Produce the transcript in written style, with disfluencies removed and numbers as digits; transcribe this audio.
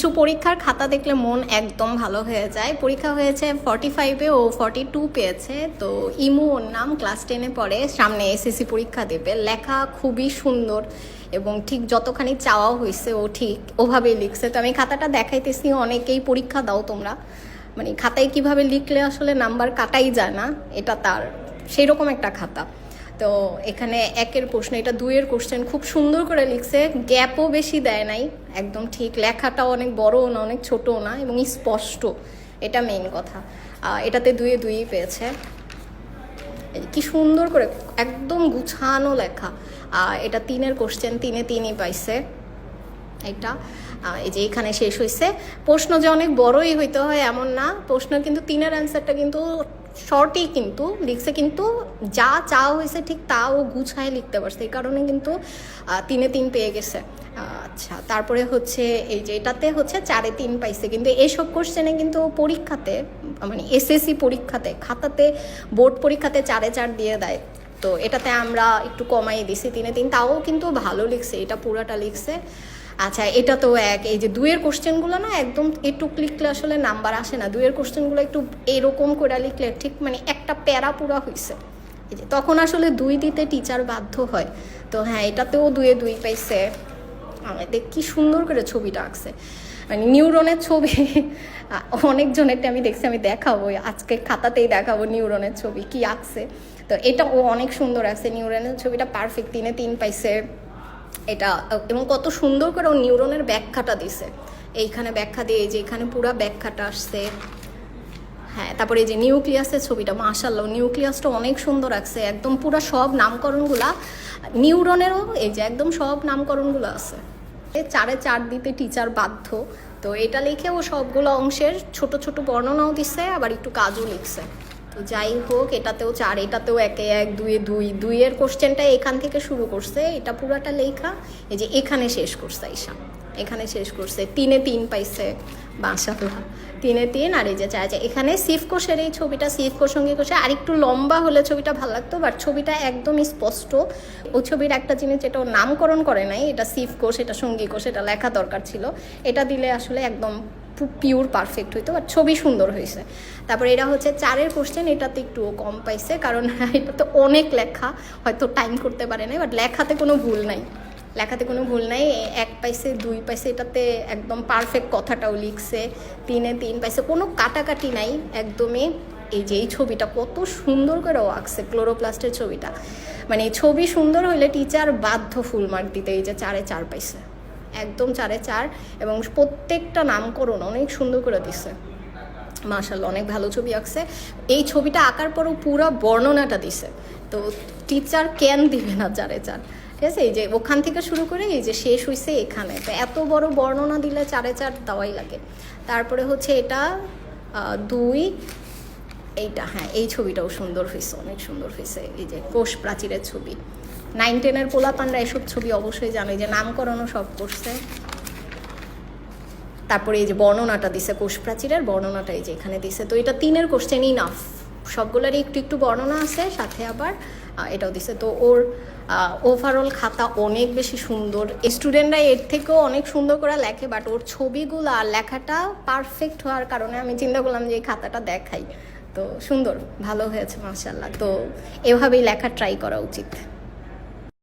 কিছু পরীক্ষার খাতা দেখলে মন একদম ভালো হয়ে যায়। পরীক্ষা হয়েছে 45-এ, ও 42 পেয়েছে। তো ইমু ওর নাম, ক্লাস 10-এ পড়ে, সামনে এসএসসি পরীক্ষা দেবে। লেখা খুবই সুন্দর এবং ঠিক যতখানি চাওয়া হয়েছে ও ঠিক ওভাবেই লিখছে। তো আমি খাতাটা দেখাইতেছি, অনেকেই পরীক্ষা দাও তোমরা, মানে খাতায় কিভাবে লিখলে আসলে নাম্বার কাটাই যায় না, এটা তার সেই রকম একটা খাতা। তো এখানে 1-এর প্রশ্ন, এটা 2-এর কোশ্চেন, খুব সুন্দর করে লিখছে, গ্যাপও বেশি দেয় নাই, একদম ঠিক। লেখাটাও অনেক বড়ও না, অনেক ছোটও না, এবং স্পষ্ট, এটা মেইন কথা। এটাতে 2-এ 2ই পেয়েছে। কি সুন্দর করে একদম গুছানো লেখা। এটা 3-এর কোশ্চেন, 3-এ 3ই পাইছে। এটা এই যে এখানে শেষ হয়েছে। প্রশ্ন যে অনেক বড়ই হইতে হয় এমন না, প্রশ্ন কিন্তু 3-এর অ্যান্সারটা কিন্তু শর্টই কিন্তু লিখছে, কিন্তু যা চাওয়া হয়েছে ঠিক তাও গুছায় লিখতে পারছে, এই কারণে কিন্তু 3-এ 3 পেয়ে গেছে। আচ্ছা, তারপরে হচ্ছে এই যে এটাতে হচ্ছে 4-এ 3 পাইছে। কিন্তু এইসব কোশ্চেনে কিন্তু পরীক্ষাতে, মানে এসএসসি পরীক্ষাতে, খাতাতে, বোর্ড পরীক্ষাতে 4-এ 4 দিয়ে দেয়। তো এটাতে আমরা একটু কমাই দিছি 3-এ 3, তাও কিন্তু ভালো লিখছে, এটা পুরাটা লিখছে। আচ্ছা, এটা তো এই যে 2-এর কোশ্চেনগুলো না একদম একটু লিখলে আসলে নাম্বার আসে না। 2-এর কোশ্চেনগুলো একটু এরকম করে লিখলে ঠিক মানে একটা প্যারা পুরা হয়েছে। এই যে তখন আসলে 2 দিতে টিচার বাধ্য হয়। তো হ্যাঁ, এটাতেও 2-এ 2 পাইছে। দেখ কি সুন্দর করে ছবিটা আঁকছে, মানে নিউরনের ছবি। অনেকজনেরটা আমি দেখছি, আমি দেখাবো আজকে, খাতাতেই দেখাবো নিউরনের ছবি কি আঁকছে। তো এটা ও অনেক সুন্দর আঁকছে, নিউরনের ছবিটা পারফেক্ট। 3-এ 3 পাইছে এটা, এবং কত সুন্দর করে ও নিউরনের ব্যাখ্যাটা দিছে। এইখানে ব্যাখ্যা দিয়ে, এই যে এখানে পুরো ব্যাখ্যাটা আসছে। হ্যাঁ, তারপরে এই যে নিউক্লিয়াসের ছবিটা, মাশাআল্লাহ নিউক্লিয়াসটা অনেক সুন্দর আছে, একদম পুরো সব নামকরণগুলা নিউরনেরও এই যে একদম সব নামকরণগুলো আছে। 4-এ 4 দিতে টিচার বাধ্য। তো এটা লিখে ও সবগুলো অংশের ছোট ছোট বর্ণনাও দিচ্ছে, আবার একটু কাজও লিখছে। তো যাই হোক, এটাতেও 4, এটাতেও 1-এ 1, 2-এ 2, 2-এর কোশ্চেনটা এখান থেকে শুরু করছে, এটা পুরাটা লেখা এই যে এখানে শেষ করছে, ঈশা এখানে শেষ করছে। 3-এ 3 পাইছে, মাশাআল্লাহ 3-এ 3। আর এই যে এখানে সিফ কোষের এই ছবিটা, সিফ কোষ সঙ্গী কোষে আর একটু লম্বা হলে ছবিটা ভালো লাগতো, বাট ছবিটা একদম স্পষ্ট। ওই ছবির একটা জিনিস যেটা ও নামকরণ করে নাই, এটা সিফ কোষ, এটা সঙ্গী কোষ, এটা লেখা দরকার ছিল। এটা দিলে আসলে একদম পিওর পারফেক্ট হইতো, বাট ছবি সুন্দর হয়েছে। তারপরে এটা হচ্ছে 4-এর কোশ্চেন, এটাতে একটু কম পাইছে, কারণ এটাতে অনেক লেখা, হয়তো টাইম করতে পারে নাই, বাট লেখাতে কোনো ভুল নাই, লেখাতে কোনো ভুল নাই। 1 পাইছে, 2 পাইছে, এটাতে একদম পারফেক্ট কথাটাও লিখছে। 3-এ 3 পাইছে, কোনো কাটাকাটি নাই একদমই। এই যে এই ছবিটা কত সুন্দর করে ও আঁকছে, ক্লোরোপ্লাস্টের ছবিটা, মানে এই ছবি সুন্দর হইলে টিচার বাধ্য ফুল মার্ক দিতে। এই যে 4-এ 4 পাইছে, একদম 4-এ 4, এবং প্রত্যেকটা নামকরণ অনেক সুন্দর করে দিছে, মাশাআল্লাহ অনেক ভালো ছবি আঁকছে। এই ছবিটা আঁকার পরও পুরো বর্ণনাটা দিছে, তো টিচার কেন দিবে না 4-এ 4, ঠিক আছে। এই যে ওখান থেকে শুরু করে এই যে শেষ হয়েছে এখানে, তো এত বড় বর্ণনা দিলে 4-এ 4 দেওয়াই লাগে। তারপরে হচ্ছে এটা 2, এইটা হ্যাঁ, এই ছবিটাও সুন্দর হয়েছে, অনেক সুন্দর হয়েছে। এই যে কোষ প্রাচীরের ছবি, 9-10-এর পোলাপানরা এসব ছবি অবশ্যই জানে, যে নামকরণও সব করছে। তারপরে এই যে বর্ণনাটা দিছে, কোষ প্রাচীরের বর্ণনাটা এই যে এখানে দিছে। তো এটা 3-এর কোশ্চেনই নাফ, সবগুলোরই একটু একটু বর্ণনা আছে, সাথে আবার এটাও দিছে। তো ওর ওভারঅল খাতা অনেক বেশি সুন্দর, স্টুডেন্টরা এর থেকেও অনেক সুন্দর করে লেখে, বাট ওর ছবিগুলো আর লেখাটা পারফেক্ট হওয়ার কারণে আমি চিন্তা করলাম যে এই খাতাটা দেখাই। তো সুন্দর, ভালো হয়েছে মাশাআল্লাহ। তো এভাবেই লেখা ট্রাই করা উচিত।